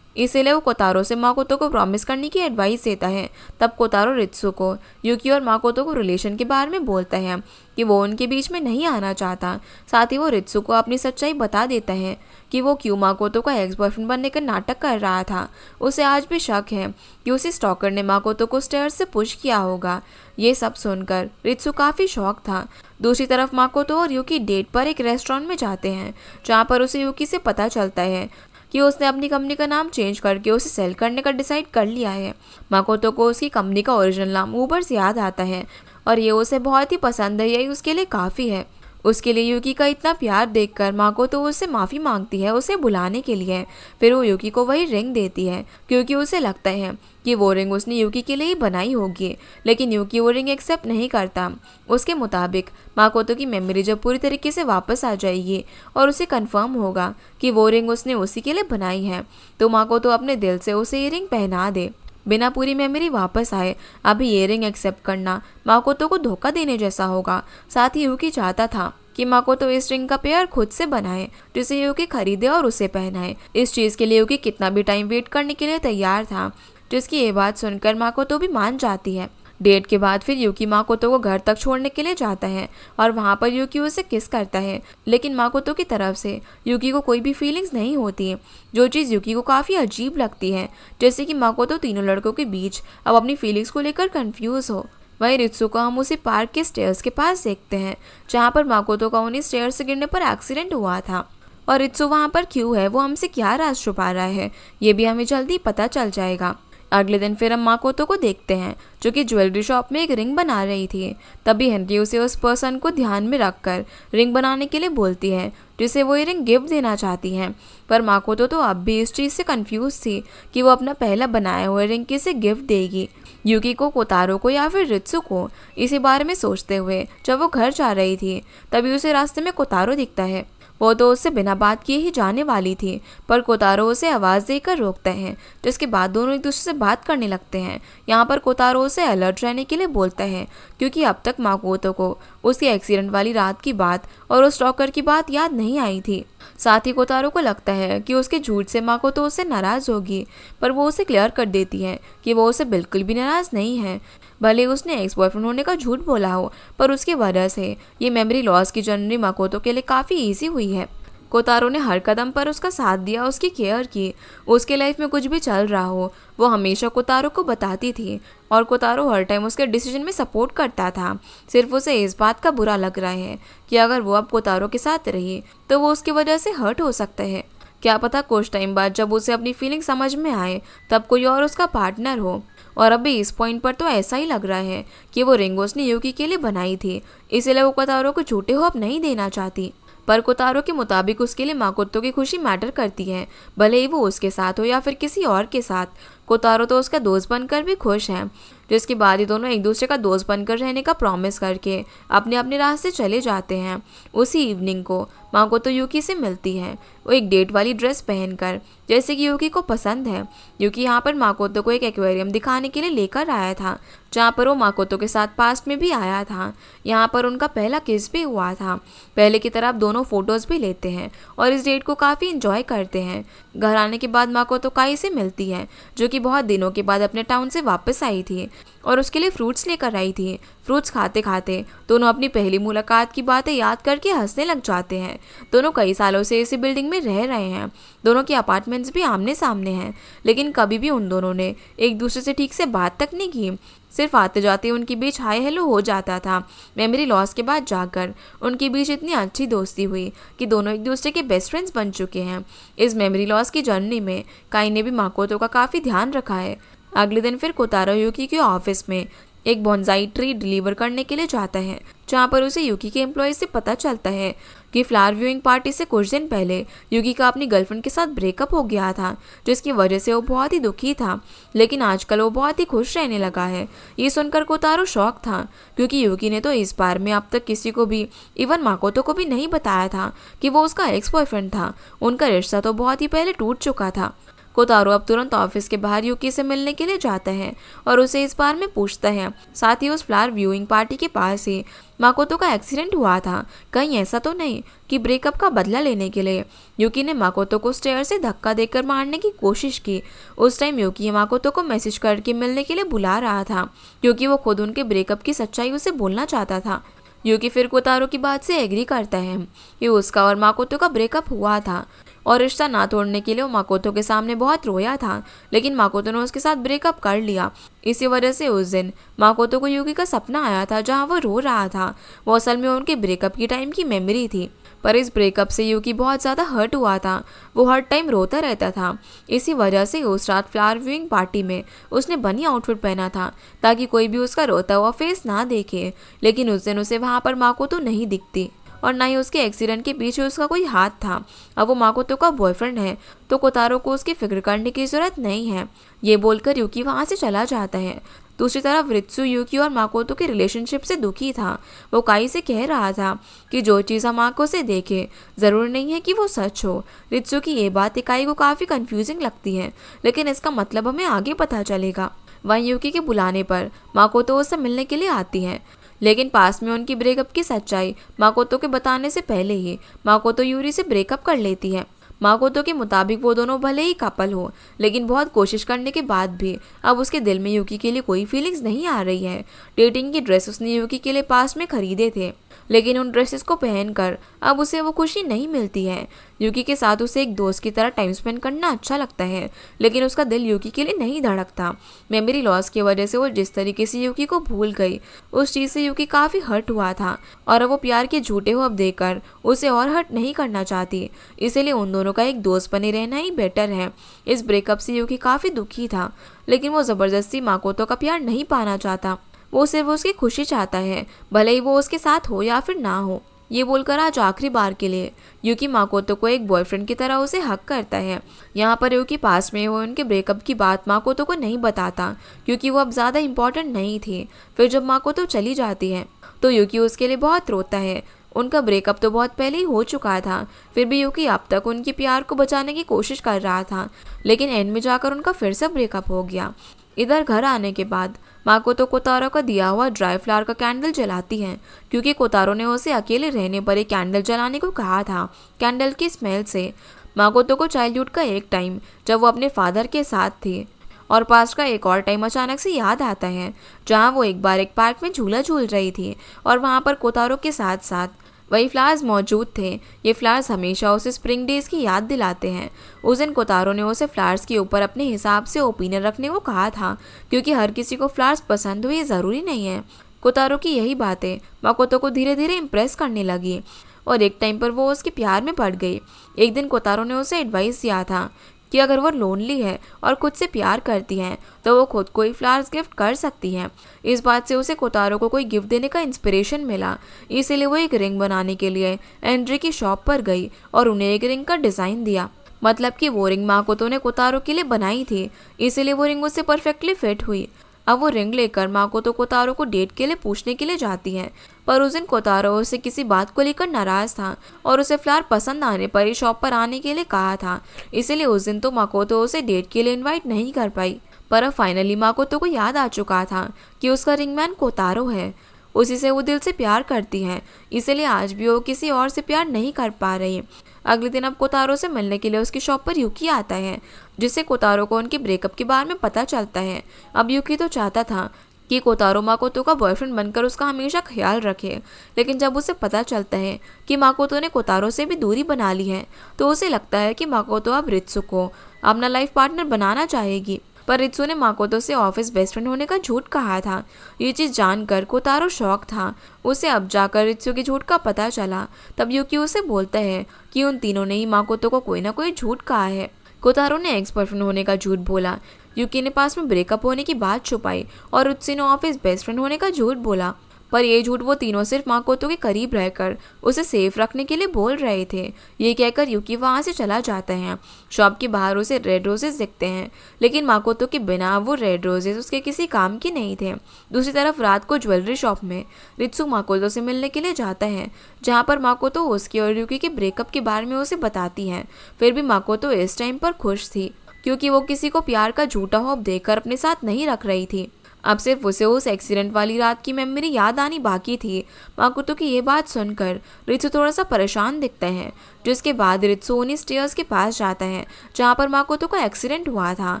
इसीलिए वो कोतारो से माकोतो को प्रॉमिस करने की एडवाइस देता है। तब कोतारो रित्सु को, यूकी और माकोतो को रिलेशन के बारे में बोलता है कि वो उनके बीच में नहीं आना चाहता। साथ ही वो रित्सु को अपनी सच्चाई बता देता है कि वो क्यों माकोतो का एक्स बॉयफ्रेंड बनने का नाटक कर रहा था। उसे आज भी शक है कि उसी स्टॉकर ने माकोतो को स्टेयर्स से पुश किया होगा। ये सब सुनकर रित्सु काफ़ी शॉक था। दूसरी तरफ माकोतो और यूकी डेट पर एक रेस्टोरेंट में जाते हैं, जहाँ पर उसे यूकी से पता चलता है कि उसने अपनी कंपनी का नाम चेंज करके उसे सेल करने का डिसाइड कर लिया है। माकोतो को उसकी कंपनी का ओरिजिनल नाम ऊबर से याद आता है और ये उसे बहुत ही पसंद है, यही उसके लिए काफ़ी है। उसके लिए यूकी का इतना प्यार देखकर माकोतो उससे माफ़ी मांगती है उसे बुलाने के लिए। फिर वो यूकी को वही रिंग देती है, क्योंकि उसे लगता है कि वो रिंग उसने यूकी के लिए ही बनाई होगी, लेकिन यूकी वो रिंग एक्सेप्ट नहीं करता। उसके मुताबिक माकोतो की मेमोरी जब पूरी तरीके से वापस आ जाएगी और उसे कंफर्म होगा कि वो रिंग उसने उसी के लिए बनाई है, तो माकोतो अपने दिल से उसे ये रिंग पहना दे। बिना पूरी मेमोरी वापस आए अभी ये रिंग एक्सेप्ट करना माकोतो को धोखा देने जैसा होगा। साथ ही यूकी चाहता था कि माकोतो इस रिंग का पेयर खुद से बनाए, जिसे यूकी खरीदे और उसे पहनाए। इस चीज़ के लिए यूकी कितना भी टाइम वेट करने के लिए तैयार था, जिसकी ये बात सुनकर माकोतो भी मान जाती है। डेट के बाद फिर यूकी माकोतो को घर तक छोड़ने के लिए जाता है और वहाँ पर यूकी उसे किस करता है, लेकिन माकोतो की तरफ से यूकी को कोई भी फीलिंग्स नहीं होती, जो चीज़ यूकी को काफ़ी अजीब लगती है, जैसे कि माकोतो तीनों लड़कों के बीच अब अपनी फीलिंग्स को लेकर कंफ्यूज हो। वहीं रित्सु को हम उसी पार्क के स्टेयर्स के पास देखते हैं, जहाँ पर माकोतो का उन्हीं स्टेयर्स से गिरने पर एक्सीडेंट हुआ था। और रित्सु वहाँ पर क्यों है, वो हमसे क्या राज छुपा रहा है, ये भी हमें जल्दी पता चल जाएगा। अगले दिन फिर हम माकोतो को देखते हैं, जो कि ज्वेलरी शॉप में एक रिंग बना रही थी। तभी हेनरी उसे उस पर्सन को ध्यान में रखकर रिंग बनाने के लिए बोलती है, जिसे वो ये रिंग गिफ्ट देना चाहती हैं। पर माकोतो तो अब भी इस चीज़ से कंफ्यूज थी कि वो अपना पहला बनाया हुआ रिंग किसे गिफ्ट देगी, यूकी को, कोतारो को या फिर रित्सु को। इसी बारे में सोचते हुए जब वो घर जा रही थी, तभी उसे रास्ते में कोतारो दिखता है। वो तो उससे बिना बात किए ही जाने वाली थी, पर कोतारो उसे आवाज़ देकर रोकता है, जिसके बाद दोनों एक दूसरे से बात करने लगते हैं। यहाँ पर कोतारो उसे अलर्ट रहने के लिए बोलता है, क्योंकि अब तक माकोतो को उसकी एक्सीडेंट वाली रात की बात और उस स्टॉकर की बात याद नहीं आई थी। साथ ही कोतारो को लगता है कि उसके झूठ से माकोतो उससे नाराज़ होगी, पर वो उसे क्लियर कर देती है कि वो उसे बिल्कुल भी नाराज़ नहीं है। भले उसने एक्स बॉयफ्रेंड होने का झूठ बोला हो, पर उसकी वजह से ये मेमोरी लॉस की जर्नी माकोतो के लिए काफ़ी ईजी हुई है। कोतारो ने हर कदम पर उसका साथ दिया, उसकी केयर की। उसके लाइफ में कुछ भी चल रहा हो, वो हमेशा कोतारो को बताती थी और कोतारो हर टाइम उसके डिसीजन में सपोर्ट करता था। सिर्फ उसे इस बात का बुरा लग रहा है कि अगर वो अब कोतारो के साथ रही तो वो उसकी वजह से हर्ट हो सकता है। क्या पता कुछ टाइम बाद जब उसे अपनी फीलिंग समझ में आए तब कोई और उसका पार्टनर हो। और अभी इस पॉइंट पर तो ऐसा ही लग रहा है कि वो रिंग उसने यूकी के लिए बनाई थी, इसीलिए वो कोतारो को झूठे होप नहीं देना चाहती। पर कोतारो के मुताबिक उसके लिए माकोतो की खुशी मैटर करती है, भले ही वो उसके साथ हो या फिर किसी और के साथ। कोतारो तो उसका दोस्त बनकर भी खुश है, जिसके बाद ही दोनों एक दूसरे का दोस्त बनकर रहने का प्रॉमिस करके अपने अपने रास्ते चले जाते हैं। उसी इवनिंग को माकोतो यूकी से मिलती है, वो एक डेट वाली ड्रेस पहनकर, जैसे कि यूकी को पसंद है। यूकी यहाँ पर माकोतो को एक एक्वेरियम दिखाने के लिए लेकर आया था, जहाँ पर वो माकोतो के साथ पास्ट में भी आया था। यहाँ पर उनका पहला किस भी हुआ था। पहले की तरह दोनों फोटोज़ भी लेते हैं और इस डेट को काफ़ी इंजॉय करते हैं। घर आने के बाद माकोतो काई से मिलती है, जो कि बहुत दिनों के बाद अपने टाउन से वापस आई थी और उसके लिए फ्रूट्स लेकर आई थी। फ्रूट्स खाते खाते दोनों अपनी पहली मुलाकात की बातें याद करके हंसने लग जाते हैं। दोनों कई सालों से इसी बिल्डिंग में रह रहे हैं, दोनों के अपार्टमेंट्स भी आमने सामने हैं, लेकिन कभी भी उन दोनों ने एक दूसरे से ठीक से बात तक नहीं की। सिर्फ आते जाते उनके बीच हाय हेलो हो जाता था। मेमोरी लॉस के बाद जाकर उनके बीच इतनी अच्छी दोस्ती हुई कि दोनों एक दूसरे के बेस्ट फ्रेंड्स बन चुके हैं। इस मेमोरी लॉस की जर्नी में काई ने भी माकोतो का काफ़ी ध्यान रखा है। अगले दिन फिर कोतारो यूकी के ऑफिस में एक बोनसाई ट्री डिलीवर करने के लिए जाता है, जहाँ पर उसे यूकी के एम्प्लॉय से पता चलता है कि फ्लावर व्यूइंग पार्टी से कुछ दिन पहले यूकी का अपनी गर्लफ्रेंड के साथ ब्रेकअप हो गया था, जिसकी वजह से वो बहुत ही दुखी था, लेकिन आजकल वो बहुत ही खुश रहने लगा है। ये सुनकर कोतारो शॉक था, क्योंकि यूकी ने तो इस बार में अब तक किसी को भी, इवन माकोतो को भी नहीं बताया था कि वो उसका एक्स बॉयफ्रेंड था। उनका रिश्ता तो बहुत ही पहले टूट चुका था। कोतारो अब तुरंत ऑफिस के बाहर यूकी से मिलने के लिए जाता है और उसे इस बारे में पूछता है। साथ ही उस फ्लावर व्यूइंग पार्टी के पास ही माकोतो का एक्सीडेंट हुआ था, कहीं ऐसा तो नहीं कि ब्रेकअप का बदला लेने के लिए यूकी ने माकोतो को स्टेयर से धक्का देकर मारने की कोशिश की। उस टाइम यूकी माकोतो को मैसेज करके मिलने के लिए बुला रहा था क्योंकि वो खुद उनके ब्रेकअप की सच्चाई उसे बोलना चाहता था। यूकी फिर कोतारो की बात से एग्री करता है कि उसका और माकोतो का ब्रेकअप हुआ था और रिश्ता ना तोड़ने के लिए वो माकोतो के सामने बहुत रोया था, लेकिन माकोतो ने उसके साथ ब्रेकअप कर लिया। इसी वजह से उस दिन माकोतो को यूकी का सपना आया था जहां वो रो रहा था। वो असल में उनके ब्रेकअप की टाइम की मेमोरी थी, पर इस ब्रेकअप से यूकी बहुत ज़्यादा हर्ट हुआ था। वो हर टाइम रोता रहता था। इसी वजह से उस रात फ्लावर व्यूइंग पार्टी में उसने बनी आउटफिट पहना था ताकि कोई भी उसका रोता हुआ फेस ना देखे। लेकिन उस दिन उसे वहाँ पर माकोतो नहीं दिखती और ना ही उसके एक्सीडेंट के पीछे उसका कोई हाथ था। अब वो माकोतो का बॉयफ्रेंड है तो कोतारो को उसकी फिक्र करने की जरूरत नहीं है, ये बोलकर यूकी वहाँ से चला जाता है। दूसरी तरफ रित्सु यूकी और माकोतो के रिलेशनशिप से दुखी था। वो काई से कह रहा था कि जो चीज़ हम आंखों से देखे ज़रूर नहीं है कि वो सच हो। रित्सु की ये बात काई को काफ़ी कंफ्यूजिंग लगती है, लेकिन इसका मतलब हमें आगे पता चलेगा। वहीं यूकी के बुलाने पर माकोतो उससे मिलने के लिए आती है, लेकिन पास में उनकी ब्रेकअप की सच्चाई माकोतो के बताने से पहले ही माकोतो यूरी से ब्रेकअप कर लेती है। माकोतो के मुताबिक वो दोनों भले ही कपल हो, लेकिन बहुत कोशिश करने के बाद भी अब उसके दिल में यूकी के लिए कोई फीलिंग्स नहीं आ रही है। डेटिंग की ड्रेस उसने यूकी के लिए पास में खरीदे थे, लेकिन उन ड्रेसेस को पहनकर अब उसे वो खुशी नहीं मिलती है। यूकी के साथ उसे एक दोस्त की तरह टाइम स्पेंड करना अच्छा लगता है, लेकिन उसका दिल यूकी के लिए नहीं धड़कता। मेमोरी लॉस की वजह से वो जिस तरीके से यूकी को भूल गई, उस चीज़ से यूकी काफ़ी हर्ट हुआ था और अब वो प्यार के झूठे ख्वाब देकर उसे और हर्ट नहीं करना चाहती। इसीलिए उन दोनों का एक दोस्त बने रहना ही बेटर है। इस ब्रेकअप से यूकी काफ़ी दुखी था, लेकिन वो ज़बरदस्ती माकोतो का प्यार नहीं पाना चाहता। वो सिर्फ उसकी खुशी चाहता है, भले ही वो उसके साथ हो या फिर ना हो। ये बोलकर आज आखिरी बार के लिए यूकी माकोतो को एक बॉयफ्रेंड की तरह उसे हक करता है। यहाँ पर यूकी पास में वो उनके ब्रेकअप की बात माकोतो को नहीं बताता क्योंकि वो अब ज़्यादा इम्पोर्टेंट नहीं थी। फिर जब माकोतो चली जाती है तो यूकी उसके लिए बहुत रोता है। उनका ब्रेकअप तो बहुत पहले ही हो चुका था, फिर भी यूकी अब तक उनके प्यार को बचाने की कोशिश कर रहा था, लेकिन एंड में जाकर उनका फिर से ब्रेकअप हो गया। इधर घर आने के बाद माकोतो कोतारो का दिया हुआ ड्राई फ्लावर का कैंडल जलाती है क्योंकि कोतारो ने उसे अकेले रहने पर एक कैंडल जलाने को कहा था। कैंडल की स्मेल से माकोतो को चाइल्डहुड का एक टाइम जब वो अपने फादर के साथ थी और पास्ट का एक और टाइम अचानक से याद आता है जहाँ वो एक बार एक पार्क में झूला झूल रही थी और वहाँ पर कोतारो के साथ साथ वही फ्लावर्स मौजूद थे। ये फ्लावर्स हमेशा उसे स्प्रिंग डेज की याद दिलाते हैं। उस दिन कोतारो ने उसे फ्लावर्स के ऊपर अपने हिसाब से ओपिनियन रखने को कहा था क्योंकि हर किसी को फ्लावर्स पसंद हो ये ज़रूरी नहीं है। कोतारो की यही बातें माकोतो को धीरे धीरे इम्प्रेस करने लगी और एक टाइम पर वो उसके प्यार में पड़ गई। एक दिन कोतारो ने उसे एडवाइस दिया था कि अगर वो लोनली है और खुद से प्यार करती है तो वो खुद को ही फ्लावर्स गिफ्ट कर सकती है। इस बात से उसे कोतारो को कोई गिफ्ट देने का इंस्पिरेशन मिला, इसीलिए वो एक रिंग बनाने के लिए एंड्री की शॉप पर गई और उन्हें एक रिंग का डिज़ाइन दिया। मतलब कि वो रिंग माकोतो ने कोतारो के लिए बनाई थी, इसीलिए वो रिंग उससे परफेक्टली फिट हुई। अब वो रिंग लेकर माकोतो कोतारो को डेट के लिए पूछने के लिए जाती है, पर उस दिन कोतारो उससे किसी बात को लेकर नाराज था और उसे फ्लावर पसंद आने पर ही शॉप पर आने के लिए कहा था। इसीलिए उस दिन तो माकोतो उसे डेट के लिए इनवाइट नहीं कर पाई। पर अब फाइनली माकोतो को याद आ चुका था कि उसका रिंगमैन कोतारो है, उसी से वो दिल से प्यार करती है, इसलिए आज भी वो किसी और से प्यार नहीं कर पा रही। अगले दिन अब कोतारो से मिलने के लिए उसकी शॉप पर यूकी आता है, जिससे कोतारो को उनके ब्रेकअप के बारे में पता चलता है। अब यूकी तो चाहता था कि कोतारो माकोतो का बॉयफ्रेंड बनकर उसका हमेशा ख्याल रखे, लेकिन जब उसे पता चलता है कि माकोतो ने कोतारो से भी दूरी बना ली है तो उसे लगता है कि माकोतो अब रित्सु को अपना लाइफ पार्टनर बनाना चाहेगी। पर रित्सु ने माकोतो से ऑफिस बेस्ट फ्रेंड होने का झूठ कहा था। ये चीज़ जानकर कोतारो शॉक था। उसे अब जाकर रित्सु के झूठ का पता चला। तब यूकी उसे बोलता है कि उन तीनों ने ही माकोतो को कोई ना कोई झूठ कहा है। कोतारो ने एक्स बॉयफ्रेंड होने का झूठ बोला, यूकी ने पास में ब्रेकअप होने की बात छुपाई और रित्सु ने ऑफिस बेस्ट फ्रेंड होने का झूठ बोला। पर ये झूठ वो तीनों सिर्फ माकोतो के करीब रहकर उसे सेफ रखने के लिए बोल रहे थे। ये कहकर यूकी वहाँ से चला जाता है। शॉप के बाहर उसे रेड रोजेस दिखते हैं, लेकिन माकोतो के बिना वो रेड रोजेस उसके किसी काम के नहीं थे। दूसरी तरफ रात को ज्वेलरी शॉप में रित्सु माकोतो से मिलने के लिए जाता है, जहाँ पर माकोतो उसके और यूकी के ब्रेकअप के बारे में उसे बताती है। फिर भी माकोतो इस टाइम पर खुश थी क्योंकि वो किसी को प्यार का झूठा होप देकर अपने साथ नहीं रख रही थी। अब सिर्फ उसे उस एक्सीडेंट वाली रात की मेमोरी याद आनी बाकी थी। माकोतो की ये बात सुनकर रित्सु थोड़ा सा परेशान दिखता है, जिसके बाद रित्सु उन्हीं स्टेयर्स के पास जाता है जहाँ पर माकोतो का एक्सीडेंट हुआ था,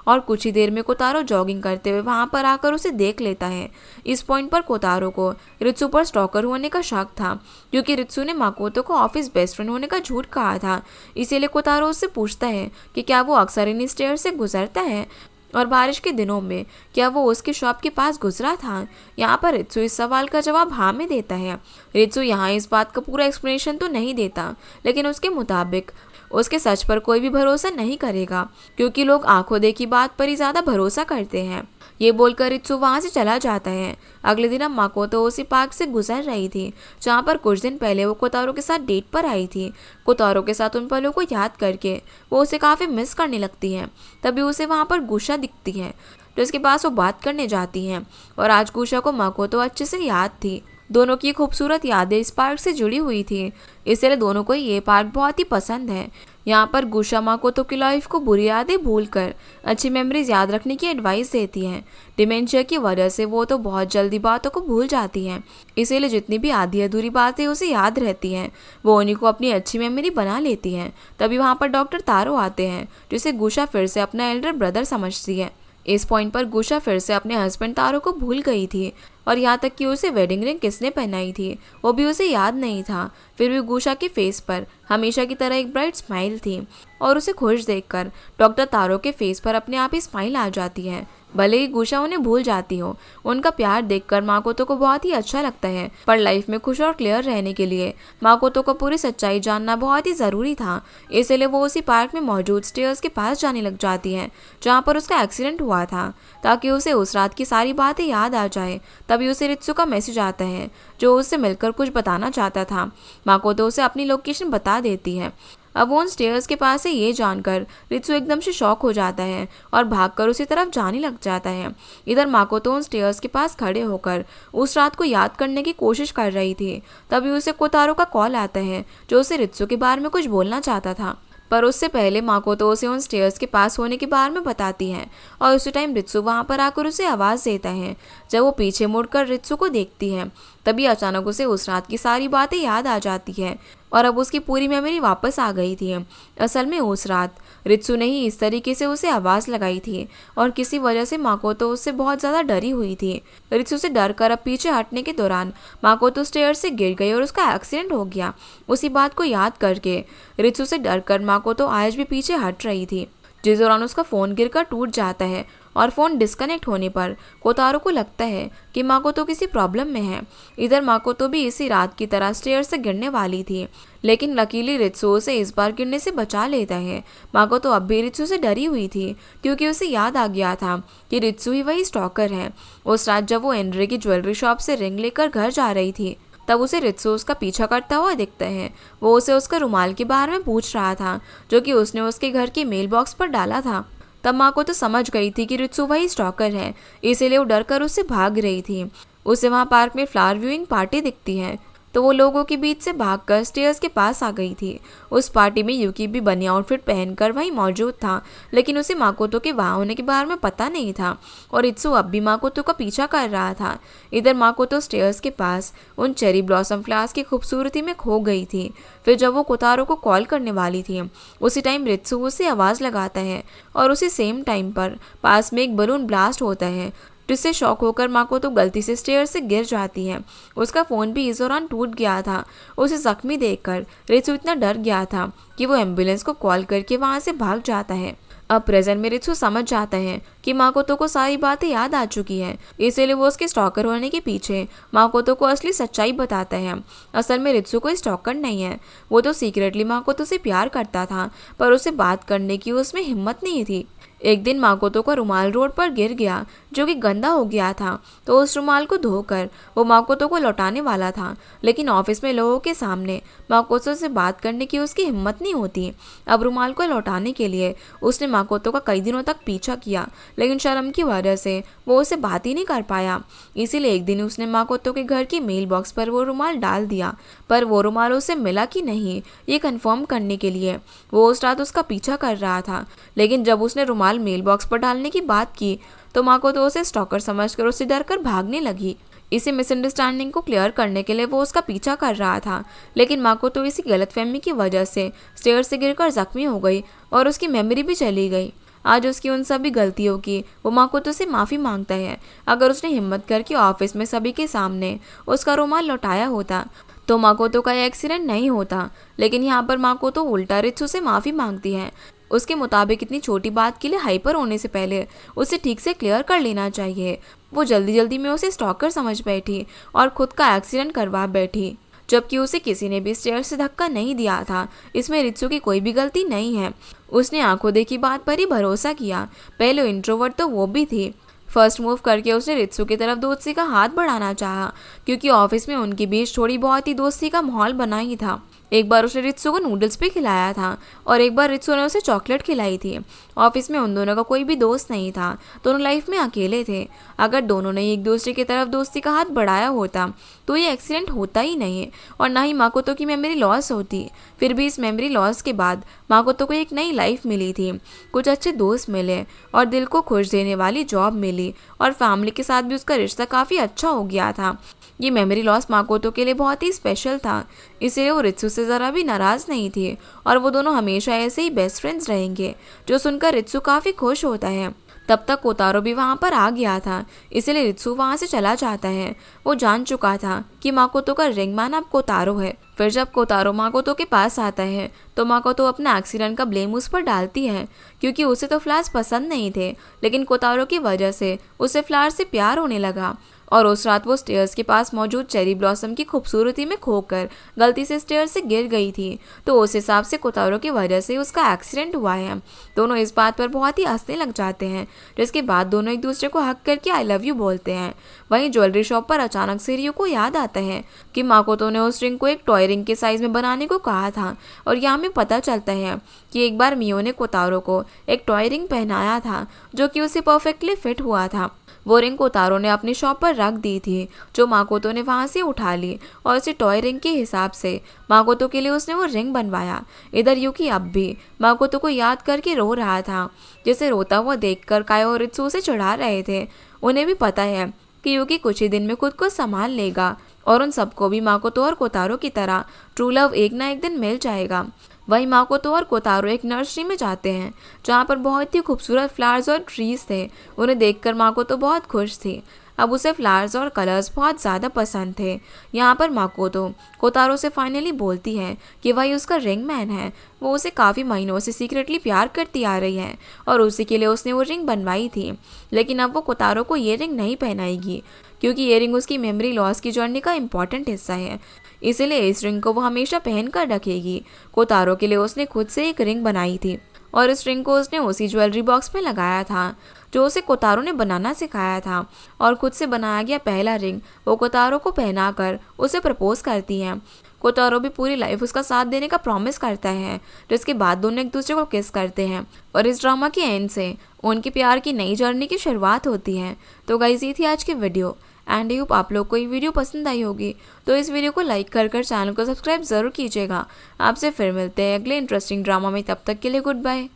और कुछ ही देर में कोतारो जॉगिंग करते हुए वहाँ पर आकर उसे देख लेता है। इस पॉइंट पर कोतारो को रित्सु पर स्टॉकर होने का शक था, क्योंकि रित्सु ने माकोतो को ऑफिस बेस्ट फ्रेंड होने का झूठ कहा था। इसीलिए कोतारो उससे पूछता है कि क्या वो अक्सर इन स्टेयर से गुजरता है, और बारिश के दिनों में क्या वो उसकी शॉप के पास गुजरा था। यहाँ पर रित्सु इस सवाल का जवाब हाँ में देता है। रित्सु यहाँ इस बात का पूरा एक्सप्लेनेशन तो नहीं देता, लेकिन उसके मुताबिक उसके सच पर कोई भी भरोसा नहीं करेगा, क्योंकि लोग आंखों देखी बात पर ही ज़्यादा भरोसा करते हैं। ये बोलकर रित्सु वहाँ से चला जाता है। अगले दिन अब माकोतो उसी पार्क से गुजर रही थी जहाँ पर कुछ दिन पहले वो कोतारो के साथ डेट पर आई थी। कोतारो के साथ उन पलों को याद करके वो उसे काफ़ी मिस करने लगती है। तभी उसे वहाँ पर गुशा दिखती है, तो इसके पास वो बात करने जाती हैं, और आज गुशा को माकोतो अच्छे से याद थी। दोनों की खूबसूरत यादें इस पार्क से जुड़ी हुई थी, इसलिए दोनों को ये पार्क बहुत ही पसंद है। यहाँ पर गुशा माकोतो की लाइफ को बुरी यादें भूलकर अच्छी मेमोरीज याद रखने की एडवाइस देती है। डिमेंशिया की वजह से वो तो बहुत जल्दी बातों को भूल जाती है, इसीलिए जितनी भी आधी अधूरी बातें उसे याद रहती हैं वो उन्हीं को अपनी अच्छी मेमोरी बना लेती हैं। तभी वहाँ पर डॉक्टर तारो आते हैं, जिसे गुशा फिर से अपना एल्डर ब्रदर समझती है। इस पॉइंट पर गुशा फिर से अपने हस्बैंड तारो को भूल गई थी, और यहाँ तक कि उसे वेडिंग रिंग किसने पहनाई थी वो भी उसे याद नहीं था। फिर भी गुशा के फेस पर हमेशा की तरह एक ब्राइट स्माइल थी, और उसे खुश देखकर डॉक्टर तारो के फेस पर अपने आप ही स्माइल आ जाती है। भले ही गुशा उन्हें भूल जाती हो, उनका प्यार देखकर माकोतो को बहुत ही अच्छा लगता है, पर लाइफ में खुश और क्लियर रहने के लिए माकोतो को पूरी सच्चाई जानना बहुत ही ज़रूरी था। इसलिए वो उसी पार्क में मौजूद स्टेयर्स के पास जाने लग जाती है जहाँ पर उसका एक्सीडेंट हुआ था, ताकि उसे उस रात की सारी बातें याद आ जाए। तभी उसे रित्सु का मैसेज आता है, जो उससे मिलकर कुछ बताना चाहता था। माकोतो उसे अपनी लोकेशन बता देती है। अब वो उन स्टेयर्स के पास है ये जानकर रित्सु एकदम से शॉक हो जाता है और भागकर उसी तरफ जाने लग जाता है। इधर माकोतो उन स्टेयर्स के पास खड़े होकर उस रात को याद करने की कोशिश कर रही थी। तभी उसे कोतारो का कॉल आता है, जो उसे रित्सु के बारे में कुछ बोलना चाहता था, पर उससे पहले माकोतो उसे उन स्टेयर्स के पास होने के बारे में बताती है, और उसी टाइम रित्सु वहाँ पर आकर उसे आवाज़ देता है। जब वो पीछे मुड़कर रित्सु को देखती है, तभी अचानक उसे उस रात की सारी बातें याद आ जाती है, और अब उसकी पूरी मेमोरी वापस आ गई थी। असल में उस रात रित्सु ने ही इस तरीके से उसे आवाज़ लगाई थी, और किसी वजह से माकोतो उससे बहुत ज़्यादा डरी हुई थी। रित्सु से डर कर अब पीछे हटने के दौरान माकोतो स्टेयर से गिर गई और उसका एक्सीडेंट हो गया। उसी बात को याद करके रित्सु से डर कर माकोतो आज भी पीछे हट रही थी, जिस दौरान उसका फ़ोन गिरकर टूट जाता है, और फ़ोन डिस्कनेक्ट होने पर कोतारो को लगता है कि माकोतो किसी प्रॉब्लम में है। इधर माकोतो भी इसी रात की तरह स्टेयर से गिरने वाली थी, लेकिन लकीली रित्सु उसे इस बार गिरने से बचा लेता है। माकोतो अब भी रित्सु से डरी हुई थी, क्योंकि उसे याद आ गया था कि रित्सु ही वही स्टॉकर है। उस रात जब वो एंड्रे की ज्वेलरी शॉप से रिंग लेकर घर जा रही थी, तब उसे रित्सु उसका पीछा करता हुआ दिखता है। वो उसे उसका रुमाल के बारे में पूछ रहा था, जो कि उसने उसके घर की मेल बॉक्स पर डाला था। तब माकोतो समझ गई थी कि रित्सु वही स्टॉकर है, इसीलिए वो डर कर उससे भाग रही थी। उसे वहाँ पार्क में फ्लावर व्यूइंग पार्टी दिखती है, तो वो लोगों के बीच से भागकर स्टेयर्स के पास आ गई थी। उस पार्टी में यूकी भी बनी आउटफिट पहनकर वहीं मौजूद था, लेकिन उसे माकोतो के वहाँ होने के बारे में पता नहीं था, और रित्सु अब भी माकोतो का पीछा कर रहा था। इधर माकोतो स्टेयर्स के पास उन चेरी ब्लॉसम फ्लावर्स की खूबसूरती में खो गई थी। फिर जब वो कोतारो को कॉल करने वाली थी, उसी टाइम रित्सु उसे आवाज़ लगाता है, और उसी सेम टाइम पर पास में एक बलून ब्लास्ट होता है, जिससे शॉक होकर माकोतो गलती से स्टेयर से गिर जाती है। उसका फ़ोन भी इस दौरान टूट गया था। उसे जख्मी देखकर रित्सु इतना डर गया था कि वो एम्बुलेंस को कॉल करके वहाँ से भाग जाता है। अब प्रेजेंट में रित्सु समझ जाता है कि माकोतो को सारी बातें याद आ चुकी है, इसीलिए वो उसके स्टॉकर होने के पीछे माकोतो को असली सच्चाई बताता है। असल में रित्सु कोई स्टॉकर नहीं है, वो तो सीक्रेटली माकोतो से प्यार करता था, पर उसे बात करने की उसमें हिम्मत नहीं थी। एक दिन माकोतो का रुमाल रोड पर गिर गया, जो कि गंदा हो गया था। तो उस रुमाल को धोकर वो माकोतो को लौटाने वाला था, लेकिन ऑफिस में लोगों के सामने माकोतो से बात करने की उसकी हिम्मत नहीं होती। अब रुमाल को लौटाने के लिए उसने माकोतो का कई दिनों तक पीछा किया, लेकिन शर्म की वजह से वो उसे बात ही नहीं कर पाया। इसीलिए एक दिन उसने माकोतो के घर की मेल बॉक्स पर वो रुमाल डाल दिया, पर वो रुमाल उसे मिला कि नहीं ये कंफर्म करने के लिए वो उस रात उसका पीछा कर रहा था। लेकिन जब उसने रुमाल मेल बॉक्स पर डालने की बात की तो माकोतो उसे स्टॉकर समझकर उससे डरकर भागने लगी। इसी मिसअंडरस्टैंडिंग को क्लियर करने के लिए वो उसका पीछा कर रहा था, लेकिन माकोतो इसी गलतफहमी की वजह से स्टेयर से गिरकर जख्मी हो गई और उसकी मेमोरी भी चली गई। आज उसकी उन सभी गलतियों की वो माकोतो से माफ़ी मांगता है। अगर उसने हिम्मत करके ऑफिस में सभी के सामने उसका रुमाल लौटाया होता तो माकोतो का एक्सीडेंट नहीं होता। लेकिन यहाँ पर माकोतो उल्टा रित्सु से माफ़ी मांगती है। उसके मुताबिक इतनी छोटी बात के लिए हाइपर होने से पहले उसे ठीक से क्लियर कर लेना चाहिए। वो जल्दी जल्दी में उसे स्टॉकर समझ बैठी और खुद का एक्सीडेंट करवा बैठी, जबकि उसे किसी ने भी स्टेयर से धक्का नहीं दिया था। इसमें रित्सु की कोई भी गलती नहीं है। उसने आंखों देखी बात पर ही भरोसा किया। पहले इंट्रोवर्ट तो वो भी थी। फर्स्ट मूव करके उसने रित्सु की तरफ दोस्ती का हाथ बढ़ाना चाहा, क्योंकि ऑफिस में उनके बीच थोड़ी बहुत ही दोस्ती का माहौल बना ही था। एक बार उसने रित्सु को नूडल्स भी खिलाया था और एक बार रित्सु ने उसे चॉकलेट खिलाई थी। ऑफिस में उन दोनों का कोई भी दोस्त नहीं था, दोनों लाइफ में अकेले थे। अगर दोनों ने एक दूसरे की तरफ दोस्ती का हाथ बढ़ाया होता तो ये एक्सीडेंट होता ही नहीं और ना ही माकोतो की मेमोरी लॉस होती। फिर भी इस मेमोरी लॉस के बाद माकोतो को एक नई लाइफ मिली थी, कुछ अच्छे दोस्त मिले और दिल को खुश देने वाली जॉब मिली और फैमिली के साथ भी उसका रिश्ता काफ़ी अच्छा हो गया था। ये मेमोरी लॉस माकोतो के लिए बहुत ही स्पेशल था, इसलिए वो रित्सु से ज़रा भी नाराज़ नहीं थी और वो दोनों हमेशा ऐसे ही बेस्ट फ्रेंड्स रहेंगे, जो सुनकर रित्सु काफ़ी खुश होता है। तब तक कोतारो भी वहाँ पर आ गया था, इसलिए रित्सु वहाँ से चला जाता है। वो जान चुका था कि माकोतो का रिंग मैन अब कोतारो है। फिर जब कोतारो माकोतो के पास आता है तो माकोतो अपना एक्सीडेंट का ब्लेम उस पर डालती है, क्योंकि उसे तो फ्लावर्स पसंद नहीं थे, लेकिन कोतारो की वजह से उसे फ्लावर्स से प्यार होने लगा। और उस रात वो स्टेयर्स के पास मौजूद चेरी ब्लॉसम की खूबसूरती में खोकर गलती से स्टेयर्स से गिर गई थी, तो उस हिसाब से कोतारो की वजह से उसका एक्सीडेंट हुआ है। दोनों इस बात पर बहुत ही हंसने लग जाते हैं, जिसके बाद दोनों एक दूसरे को हक करके आई लव यू बोलते हैं। वहीं ज्वेलरी शॉप पर अचानक से रियो को याद आता है कि माकोतो ने उस रिंग को एक टॉय रिंग के साइज में बनाने को कहा था, और यहाँ में पता चलता है कि एक बार मियो ने कोतारो को एक टॉय रिंग पहनाया था जो कि उसे परफेक्टली फिट हुआ था। वो रिंग कोतारो ने अपनी शॉप पर रख दी थी, जो माकोतो ने वहाँ से उठा ली और उसे टॉय रिंग के हिसाब से माकोतो के लिए उसने वो रिंग बनवाया। इधर युकी अब भी माकोतो को याद करके रो रहा था, जिसे रोता हुआ देखकर कायो और रित्सु उसे चिढ़ा रहे थे। उन्हें भी पता है कि युकी कुछ ही दिन में खुद को संभाल लेगा और उन सबको भी माकोतो और कोतारो की तरह ट्रू लव एक ना एक दिन मिल जाएगा। वहीं माकोतो और कोतारो एक नर्सरी में जाते हैं, जहाँ पर बहुत ही खूबसूरत फ्लावर्स और ट्रीज थे। उन्हें देखकर माकोतो बहुत खुश थी। अब उसे फ्लावर्स और कलर्स बहुत ज़्यादा पसंद थे। यहाँ पर माकोतो कोतारो से फाइनली बोलती है कि वही उसका रिंग मैन है। वो उसे काफ़ी महीनों से सीक्रेटली प्यार करती आ रही है और उसी के लिए उसने वो रिंग बनवाई थी, लेकिन अब वो कोतारो को ये रिंग नहीं पहनाएगी, क्योंकि ये रिंग उसकी मेमोरी लॉस की जर्नी का इम्पॉर्टेंट हिस्सा है। इसलिए इस रिंग को वो हमेशा पहन कर रखेगी। कोतारो के लिए उसने खुद से एक रिंग बनाई थी और इस रिंग को उसने उसी ज्वेलरी बॉक्स में लगाया था जो उसे कोतारो ने बनाना सिखाया था। और खुद से बनाया गया पहला रिंग वो कोतारो को पहनाकर उसे प्रपोज करती है। कोतारो भी पूरी लाइफ उसका साथ देने का प्रॉमिस करता है, जिसके बाद दोनों एक दूसरे को किस करते हैं और इस ड्रामा के एंड से उनके प्यार की नई जर्नी की शुरुआत होती है। तो गाइस, ये थी आज की वीडियो एंड होप आप लोग को ये वीडियो पसंद आई होगी। तो इस वीडियो को लाइक कर चैनल को सब्सक्राइब ज़रूर कीजिएगा। आपसे फिर मिलते हैं अगले इंटरेस्टिंग ड्रामा में, तब तक के लिए गुड बाय।